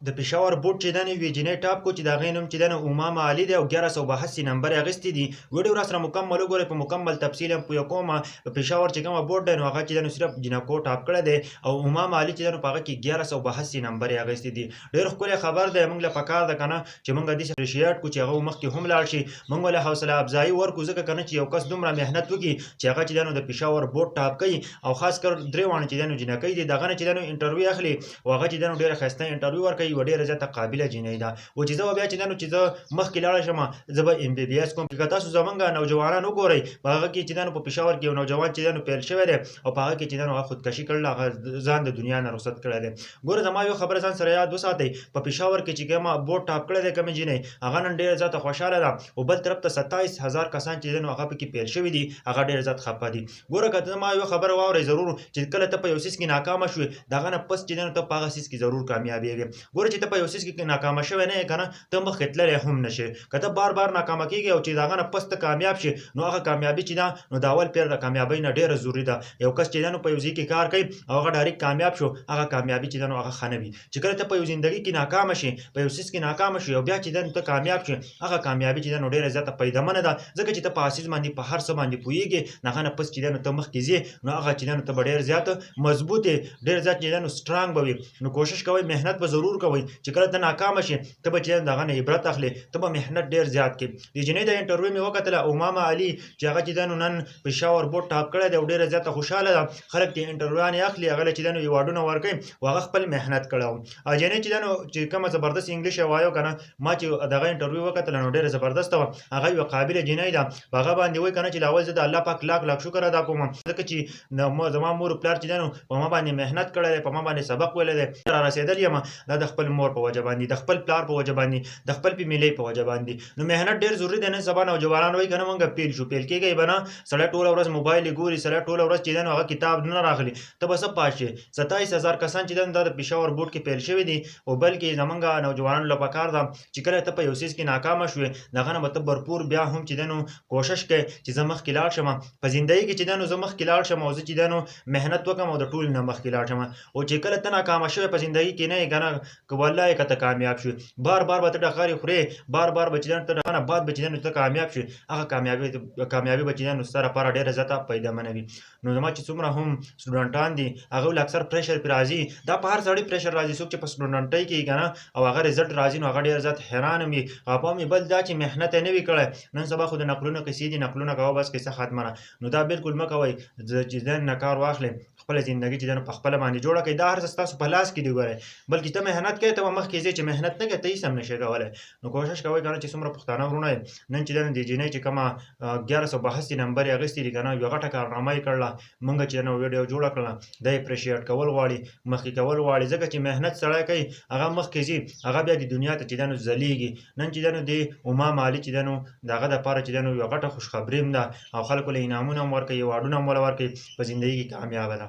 د پېښور بورډ چې دی نو یوې جینۍ ټاپ کړو چې د هغې نوم چې دی نو امام علي دی او 1182 نمبر یې اخیستی دي. ویډیو راسره مکمل وګورئ، په مکمل تفصیل هم پوه کومه. په پېښور چې کومه بورډ دی نو هغه چې دی نو صرف جینکو ټاپ کړی دی او امام علي چې دی نو په هغه کې 1182 نمبر یې اخیستی دي. ډېر ښکلی خبر دی. موږ له پکار ده که نه چې موږ داسې اپریشیټ کړو چې هغه مخکې هم لاړ شي، موږ ولې حوصله افزایي ورکړو، ځکه که نه چې یو کس دومره محنت وکړي چې هغه چې دی نو د پېښور بورډ ټاپ کوي او خاص کر درې واړه چې دی نو جینکۍ دي، د هغه نه چې دی نو انټرویو اخلي او هغه چې دی نو ډېره ښایسته انټرویو ورکوي، یوه ډېره زیاته قابله جینۍ ده. و چې زه به بیا چې دی نو چې زه مخکې لاړه شم زه به ایم بي بي ایس کوم. که تاسو زمونږ نوجوانان وګورئ په هغه کې چې دی نو په پېښور کې یو نوجوان چې دی نو پیل شوی دی او په هغه کې چې دی نو هغه خودکشي کړله، هغه ځان د دنیا نه رخصت کړی دی. ګوره زما یو خبره ځان سره یاد وساتئ، په پېښور کې چې کومه بورډ ټاپ کړی دی کومې جینۍ هغه نن ډېره زیاته خوشحاله ده او بل طرف ته 27000 کسان چې دی نو هغه پکې پیل شوي دي هغه ډېر زیات خفه دي. ګوره که زما یو خبره واورئ ضرور چې کله ته په یو څیز کې ناکامه شوې د هغه نه پس چې دی نو ته په هغه څیز کې ضرور کامیابېږې. ګوره چې ته په یو څیز کې ناکامه شوی نه یې که نه ته مخکې تللی هم نه شې. که ته بار بار ناکامه کېږې او چې د هغه نه پس ته کامیاب شې نو هغه کامیابي چې ده نو د اول پیر د کامیابۍ نه ډېره ضروري ده. یو کس چې دی نو په یو ځای کې کار کوي او هغه ډایرکټ کامیاب شو هغه کامیابي چې ده نو هغه ښه نه وي. چې کله ته په یو زندګي کې ناکامه شې، په یو څیز کې ناکامه شې او بیا چې دی نو ته کامیاب شې هغه کامیابي چې ده نو ډېره زیاته فایدهمنه ده، ځکه چې ته په هر څیز باندې په هر څه باندې پوهېږې د هغه نه پس چې دی نو ته مخکې ځې نو هغه چې دی نو ته به ډېر زیات مضبوط یې، ډېر زیات چې دی نو سټرانګ به وي. نو کوشش کوئ محنت به ضرور کوئ چې کله ته ناکامه شې ته به چې دی نو د هغه نه عبرت اخلې، ته به محنت ډېر زیات کړې. د جینۍ د انټرویو مې وکتله امام علي چې هغه چې دی نو نن پېښور بورډ ټاپ کړی دی او ډېره زیاته خوشحاله ده، خلک ترې انټرویوانې اخلي، هغه له چې دی نو ایوارډونه ورکوي او هغه خپل محنت کړی و. او جینۍ چې دی نو چې کومه زبردست انګلیش یې وایو که نه ما چې د هغه انټرویو وکتله نو ډېره زبردسته وه. هغه یوه قابله جینۍ ده، په هغه باندې وایي که نه چې اول زه د الله پاک لاک لاک شکر ادا کوم ځکه چې زما مور پلار چې دی نو په ما باندې محنت کړی دی، په ما باندې سبق ویلی دی، را رسېدلی یم دا د خپل مور په وجه باندې، د خپل پلار په وجه باندې، د خپل فیملۍ په وجه باندې. نو محنت ډېر ضروري دی. نن سبا نوجوانان وایي که نه مونږ پیل شو، پیل کېږئ به نه، سړی ټوله ورځ موبایل یې ګوري، سړی ټوله ورځ چې دی نو هغه کتاب نه راغلي ته به څه پاس شې. 27000 کسان چې دی نو دا د پېښور بورډ کې پیل شوي دي او بلکې زمونږ نوجوانانو له پکار ده چې کله ته په یو څیز کې ناکامه شوې د هغه نه به ته بھرپور بیا هم چې دی نو کوشش کوې چې زه مخکې لاړ شم په زندګۍ کې چې دی نو زه مخکې لاړ شم او زه چې دی نو محنت وکړم او د ټولو نه مخکې لاړ شم. او چې کله ته ناکامه شوې په زندګۍ کې نه یې که نه که والله که ته کامیاب شوې بار بار به ته ډغرې خورې، بار بار به چې دی نو ته د هغه نه بعد به چې دی نو ته کامیاب شوې هغه کامیابي به چې دی نو ستا لپاره ډېره زیاته فایدهمنه وي. نو زما چې څومره هم سټوډنټان دي هغه ولې اکثر پریشر پرې راځي، دا په هر سړي پریشر راځي. څوک چې په سټوډنټۍ کې که نه او هغه رزلټ راځي نو هغه ډېر زیات حیران هم وي. غپم یې بل دا چې محنت یې نه وي کړی. نن سبا خو د نقلونو قصې دي، نقلونه کوه بس قصه ختمه نه. نو دا بالکل مه کوئ. چې ځان نه کار واخلئ خپله زندګي چې دی نو په خپله باندې جوړه کړئ. دا هر څه ستاسو په لاس کې دي ګورئ، بلکې ته محنت کوې ته به مخکې ځې، چې محنت نه کوې ته هېڅ هم نه شې کولی. نو کوشش کوئ که نه چې څومره پښتانه وروڼه یې نن چې دی نو دې جینۍ چې کومه 1182 نمبر یې اخیستی دي که نه یوه غټه کارنامه یې کړله، مونږ چې دی نو ویډیو جوړه کړله دا یې اپریشیټ کول غواړي، مخکې کول غواړي، ځکه چې محنت سړی کوي هغه مخکې ځي هغه بیا د دنیا ته چې دی نو ځلیږي. نن چې دی نو د امام علي چې دی نو د هغه دپاره چې دی نو یوه غټه خوشخبري هم ده او خلکو له انعامونه هم ورکوي، ایوارډونه هم وله ورکوي، په زندګي کې کامیابه ده.